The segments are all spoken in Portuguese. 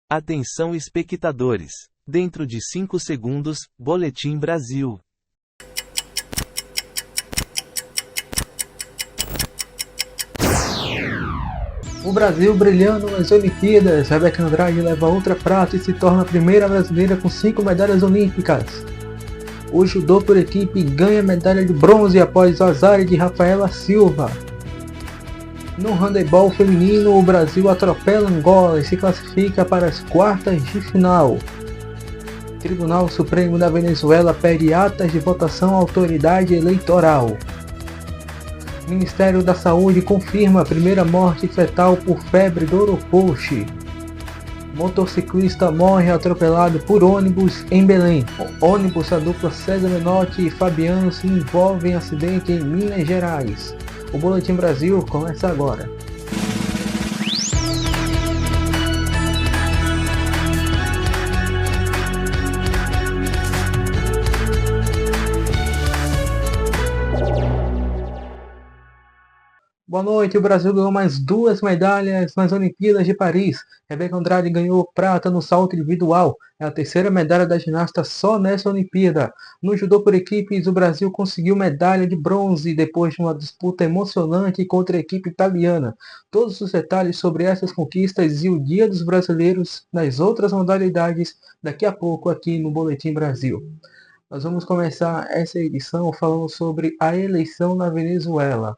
Atenção espectadores. Dentro de 5 segundos, Boletim Brasil. O Brasil brilhando nas Olimpíadas. Rebeca Andrade leva outra prata e se torna a primeira brasileira com 5 medalhas olímpicas. O judô por equipe ganha medalha de bronze após o azar de Rafaela Silva. No handebol feminino, o Brasil atropela Angola e se classifica para as quartas de final. Tribunal Supremo da Venezuela pede atas de votação à autoridade eleitoral. Ministério da Saúde confirma a primeira morte fetal por febre do Oropoche. Motociclista morre atropelado por ônibus em Belém. O ônibus da dupla César Menotti e Fabiano se envolve em acidente em Minas Gerais. O Boletim Brasil começa agora. Boa noite, o Brasil ganhou mais 2 medalhas nas Olimpíadas de Paris. Rebeca Andrade ganhou prata no salto individual. É a terceira medalha da ginasta só nessa Olimpíada. No judô por equipes, o Brasil conseguiu medalha de bronze depois de uma disputa emocionante contra a equipe italiana. Todos os detalhes sobre essas conquistas e o Dia dos Brasileiros nas outras modalidades daqui a pouco aqui no Boletim Brasil. Nós vamos começar essa edição falando sobre a eleição na Venezuela.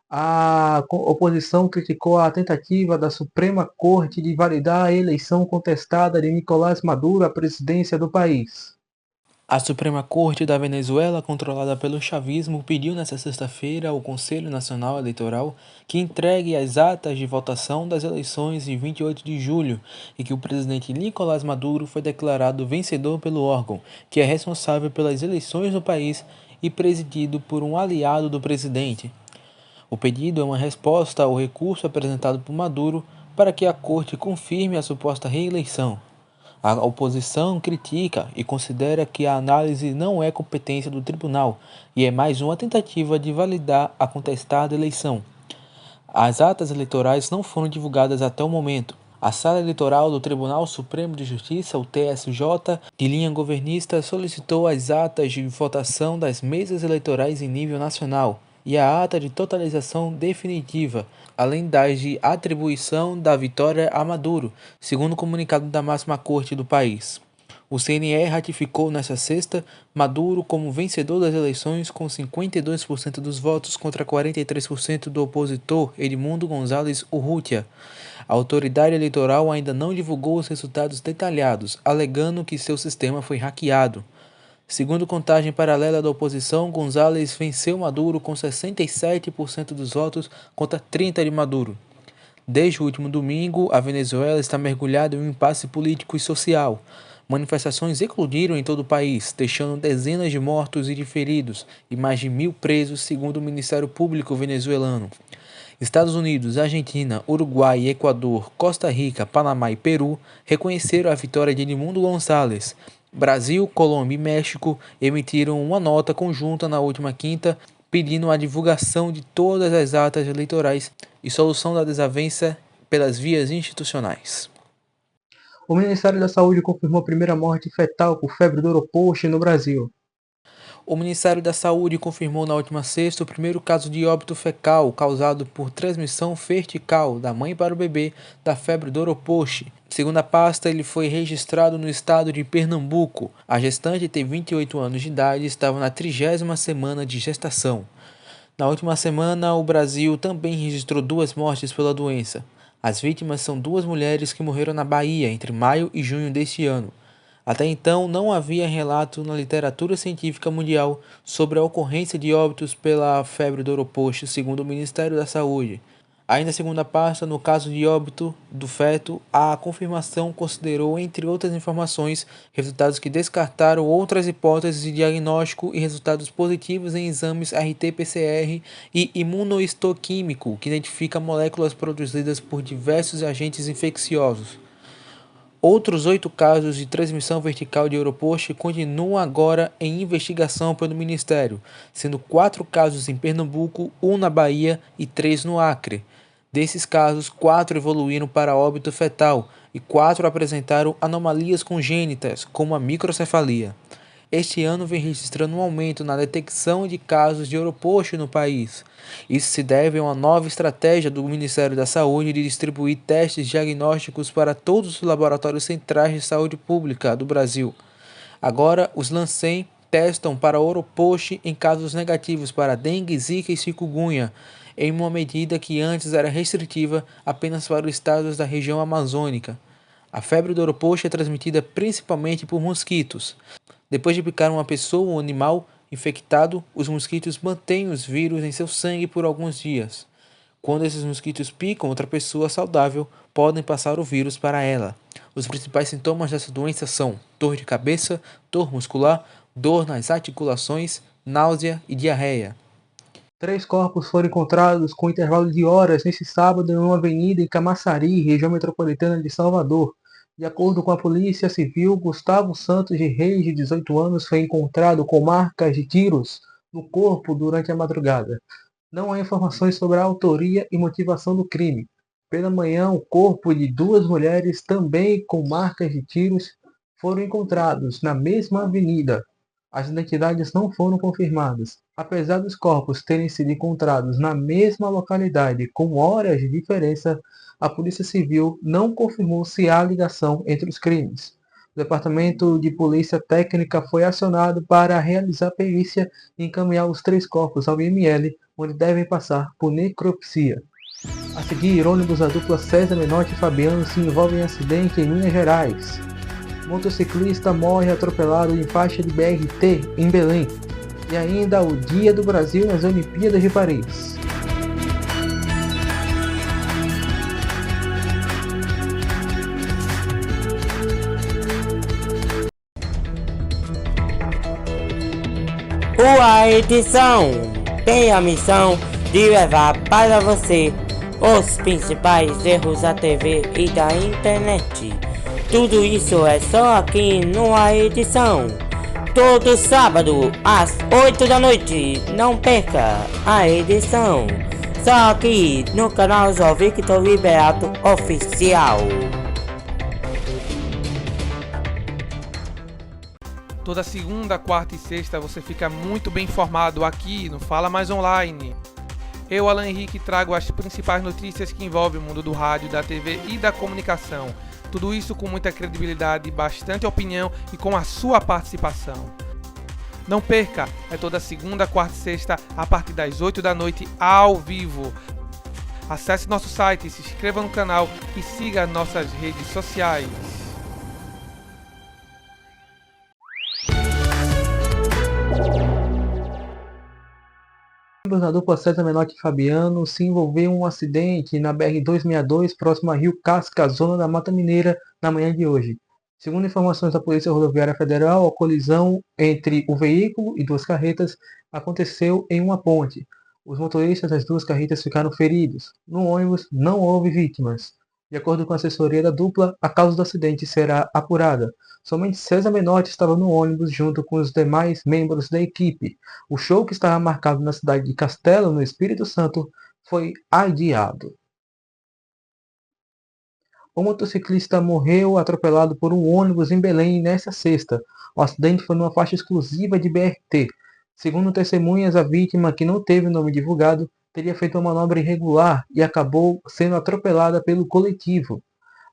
A oposição criticou a tentativa da Suprema Corte de validar a eleição contestada de Nicolás Maduro à presidência do país. A Suprema Corte da Venezuela, controlada pelo chavismo, pediu nesta sexta-feira ao Conselho Nacional Eleitoral que entregue as atas de votação das eleições de 28 de julho e que o presidente Nicolás Maduro foi declarado vencedor pelo órgão, que é responsável pelas eleições no país e presidido por um aliado do presidente. O pedido é uma resposta ao recurso apresentado por Maduro para que a corte confirme a suposta reeleição. A oposição critica e considera que a análise não é competência do tribunal e é mais uma tentativa de validar a contestada eleição. As atas eleitorais não foram divulgadas até o momento. A Sala Eleitoral do Tribunal Supremo de Justiça, o TSJ, de linha governista, solicitou as atas de votação das mesas eleitorais em nível nacional e a ata de totalização definitiva, além das de atribuição da vitória a Maduro, segundo o comunicado da máxima corte do país. O CNE ratificou nesta sexta Maduro como vencedor das eleições com 52% dos votos contra 43% do opositor Edmundo González Urrutia. A autoridade eleitoral ainda não divulgou os resultados detalhados, alegando que seu sistema foi hackeado. Segundo contagem paralela da oposição, González venceu Maduro com 67% dos votos contra 30% de Maduro. Desde o último domingo, a Venezuela está mergulhada em um impasse político e social. Manifestações eclodiram em todo o país, deixando dezenas de mortos e de feridos e mais de 1.000 presos, segundo o Ministério Público venezuelano. Estados Unidos, Argentina, Uruguai, Equador, Costa Rica, Panamá e Peru reconheceram a vitória de Edmundo González. Brasil, Colômbia e México emitiram uma nota conjunta na última quinta pedindo a divulgação de todas as atas eleitorais e solução da desavença pelas vias institucionais. O Ministério da Saúde confirmou a primeira morte fetal por febre do Oropoche no Brasil. O Ministério da Saúde confirmou na última sexta o primeiro caso de óbito fecal causado por transmissão vertical da mãe para o bebê da febre do Oropoche. Segundo a pasta, ele foi registrado no estado de Pernambuco. A gestante tem 28 anos de idade e estava na 30ª semana de gestação. Na última semana, o Brasil também registrou 2 mortes pela doença. As vítimas são 2 mulheres que morreram na Bahia entre maio e junho deste ano. Até então, não havia relato na literatura científica mundial sobre a ocorrência de óbitos pela febre do Oropoche, segundo o Ministério da Saúde. Ainda segundo a pasta, no caso de óbito do feto, a confirmação considerou, entre outras informações, resultados que descartaram outras hipóteses de diagnóstico e resultados positivos em exames RT-PCR e imunohistoquímico, que identifica moléculas produzidas por diversos agentes infecciosos. Outros 8 casos de transmissão vertical de Oropoche continuam agora em investigação pelo Ministério, sendo 4 casos em Pernambuco, 1 na Bahia e 3 no Acre. Desses casos, 4 evoluíram para óbito fetal e 4 apresentaram anomalias congênitas, como a microcefalia. Este ano vem registrando um aumento na detecção de casos de Oropoche no país. Isso se deve a uma nova estratégia do Ministério da Saúde de distribuir testes diagnósticos para todos os laboratórios centrais de saúde pública do Brasil. Agora, os LANCEN testam para Oropoche em casos negativos para dengue, zika e chikungunya, em uma medida que antes era restritiva apenas para os estados da região amazônica. A febre do Oropoche é transmitida principalmente por mosquitos. Depois de picar uma pessoa ou animal infectado, os mosquitos mantêm os vírus em seu sangue por alguns dias. Quando esses mosquitos picam outra pessoa saudável, podem passar o vírus para ela. Os principais sintomas dessa doença são dor de cabeça, dor muscular, dor nas articulações, náusea e diarreia. 3 corpos foram encontrados com intervalo de horas neste sábado em uma avenida em Camaçari, região metropolitana de Salvador. De acordo com a Polícia Civil, Gustavo Santos de Reis, de 18 anos, foi encontrado com marcas de tiros no corpo durante a madrugada. Não há informações sobre a autoria e motivação do crime. Pela manhã, o corpo de 2 mulheres, também com marcas de tiros, foram encontrados na mesma avenida. As identidades não foram confirmadas. Apesar dos corpos terem sido encontrados na mesma localidade com horas de diferença, a Polícia Civil não confirmou se há ligação entre os crimes. O Departamento de Polícia Técnica foi acionado para realizar perícia e encaminhar os 3 corpos ao IML, onde devem passar por necropsia. A seguir, ônibus da dupla César Menotti e Fabiano se envolvem em acidente em Minas Gerais. Motociclista morre atropelado em faixa de BRT em Belém. E ainda o Dia do Brasil nas Olimpíadas de Paris. A edição tem a missão de levar para você os principais erros da TV e da internet. Tudo isso é só aqui no A Edição. Todo sábado às 8 da noite. Não perca A Edição. Só aqui no canal João Victor Liberato Oficial. Toda segunda, quarta e sexta você fica muito bem informado aqui no Fala Mais Online. Eu, Alan Henrique, trago as principais notícias que envolvem o mundo do rádio, da TV e da comunicação. Tudo isso com muita credibilidade, bastante opinião e com a sua participação. Não perca, é toda segunda, quarta e sexta, a partir das 8 da noite, ao vivo. Acesse nosso site, se inscreva no canal e siga nossas redes sociais. Membros da dupla César Menotti e Fabiano se envolveram em um acidente na BR-262, próximo a Rio Casca, zona da Mata Mineira, na manhã de hoje. Segundo informações da Polícia Rodoviária Federal, a colisão entre o veículo e 2 carretas aconteceu em uma ponte. Os motoristas das 2 carretas ficaram feridos. No ônibus não houve vítimas. De acordo com a assessoria da dupla, a causa do acidente será apurada. Somente César Menotti estava no ônibus junto com os demais membros da equipe. O show, que estava marcado na cidade de Castelo, no Espírito Santo, foi adiado. O motociclista morreu atropelado por um ônibus em Belém nesta sexta. O acidente foi numa faixa exclusiva de BRT. Segundo testemunhas, a vítima, que não teve o nome divulgado, teria feito uma manobra irregular e acabou sendo atropelada pelo coletivo.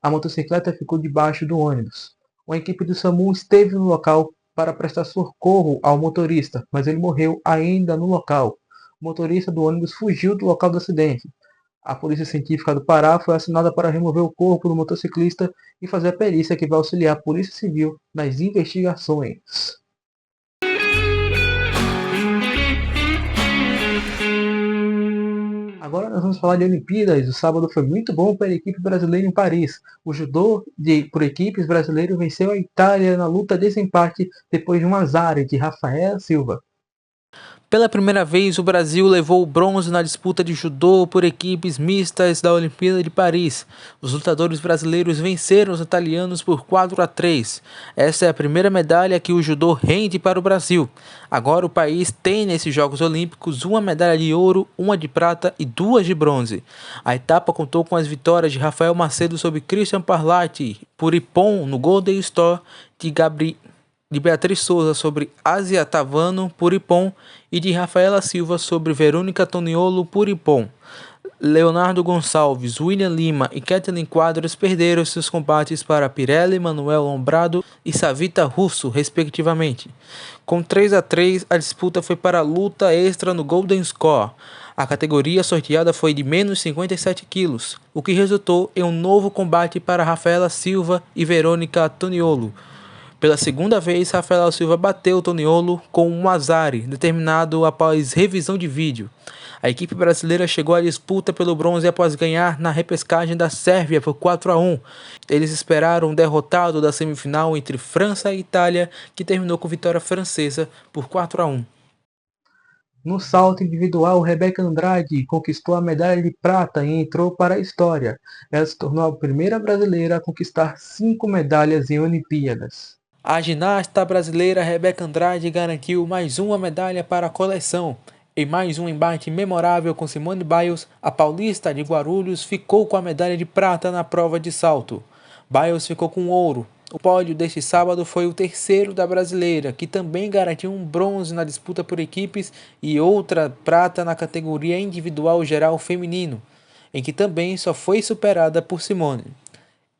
A motocicleta ficou debaixo do ônibus. Uma equipe do SAMU esteve no local para prestar socorro ao motorista, mas ele morreu ainda no local. O motorista do ônibus fugiu do local do acidente. A Polícia Científica do Pará foi acionada para remover o corpo do motociclista e fazer a perícia que vai auxiliar a Polícia Civil nas investigações. Agora nós vamos falar de Olimpíadas. O sábado foi muito bom para a equipe brasileira em Paris. O judô por equipes brasileiro venceu a Itália na luta de desempate depois de um azar de Rafael Silva. Pela primeira vez, o Brasil levou o bronze na disputa de judô por equipes mistas da Olimpíada de Paris. Os lutadores brasileiros venceram os italianos por 4-3. Essa é a primeira medalha que o judô rende para o Brasil. Agora o país tem nesses Jogos Olímpicos uma medalha de ouro, uma de prata e 2 de bronze. A etapa contou com as vitórias de Rafael Macedo sobre Christian Parlati por ippon no Golden Store, de Beatriz Souza sobre Asia Tavano por ippon e de Rafaela Silva sobre Verônica Toniolo por ippon. Leonardo Gonçalves, William Lima e Kathleen Quadros perderam seus combates para Pirelli, Manuel Lombrado e Savita Russo, respectivamente. Com 3-3, a disputa foi para a luta extra no Golden Score. A categoria sorteada foi de menos 57 quilos, o que resultou em um novo combate para Rafaela Silva e Verônica Toniolo. Pela segunda vez, Rafaela Silva bateu Toniolo com um azare, determinado após revisão de vídeo. A equipe brasileira chegou à disputa pelo bronze após ganhar na repescagem da Sérvia por 4-1. Eles esperaram um derrotado da semifinal entre França e Itália, que terminou com vitória francesa por 4-1. No salto individual, Rebeca Andrade conquistou a medalha de prata e entrou para a história. Ela se tornou a primeira brasileira a conquistar 5 medalhas em Olimpíadas. A ginasta brasileira Rebeca Andrade garantiu mais uma medalha para a coleção. Em mais um embate memorável com Simone Biles, a paulista de Guarulhos ficou com a medalha de prata na prova de salto. Biles ficou com ouro. O pódio deste sábado foi o terceiro da brasileira, que também garantiu um bronze na disputa por equipes e outra prata na categoria individual geral feminino, em que também só foi superada por Simone.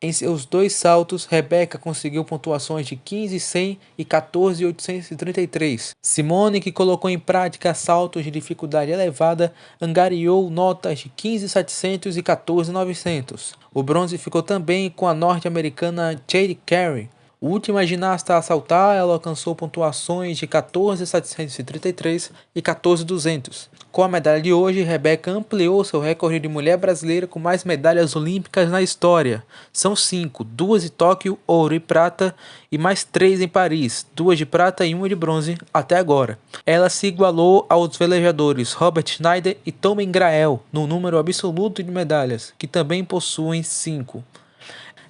Em seus 2 saltos, Rebeca conseguiu pontuações de 15.100 e 14.833. Simone, que colocou em prática saltos de dificuldade elevada, angariou notas de 15.700 e 14.900. O bronze ficou também com a norte-americana Jade Carey. Última ginasta a saltar, ela alcançou pontuações de 14.733 e 14.200. Com a medalha de hoje, Rebeca ampliou seu recorde de mulher brasileira com mais medalhas olímpicas na história. São 5, 2 de Tóquio, ouro e prata, e mais 3 em Paris, 2 de prata e 1 de bronze até agora. Ela se igualou aos velejadores Robert Schneider e Tommy Grael no número absoluto de medalhas, que também possuem 5.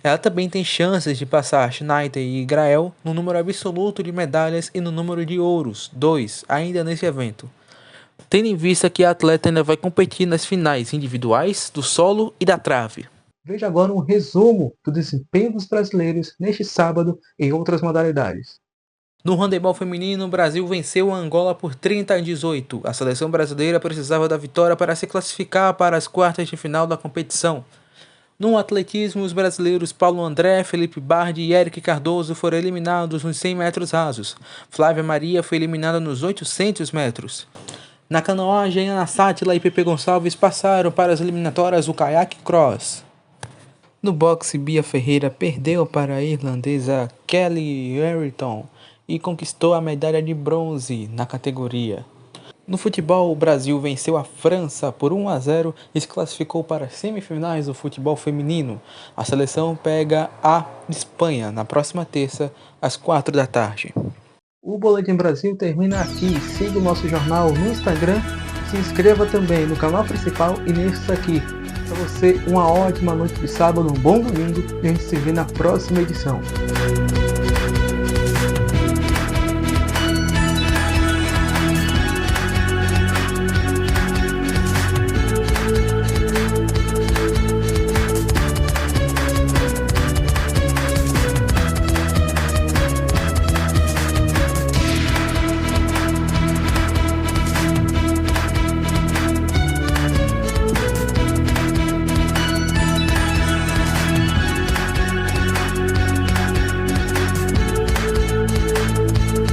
Ela também tem chances de passar Schneider e Grael no número absoluto de medalhas e no número de ouros, 2, ainda nesse evento. Tendo em vista que a atleta ainda vai competir nas finais individuais, do solo e da trave. Veja agora um resumo do desempenho dos brasileiros neste sábado em outras modalidades. No handebol feminino, o Brasil venceu a Angola por 30-18. A seleção brasileira precisava da vitória para se classificar para as quartas de final da competição. No atletismo, os brasileiros Paulo André, Felipe Bardi e Eric Cardoso foram eliminados nos 100 metros rasos. Flávia Maria foi eliminada nos 800 metros. Na canoagem, Ana Sátila e Pepe Gonçalves passaram para as eliminatórias do Kayak Cross. No boxe, Bia Ferreira perdeu para a irlandesa Kelly Harrington e conquistou a medalha de bronze na categoria. No futebol, o Brasil venceu a França por 1-0 e se classificou para as semifinais do futebol feminino. A seleção pega a Espanha na próxima terça, às 4 da tarde. O Boletim Brasil termina aqui. Siga o nosso jornal no Instagram, se inscreva também no canal principal e nesse aqui. Para você, uma ótima noite de sábado, um bom domingo e a gente se vê na próxima edição.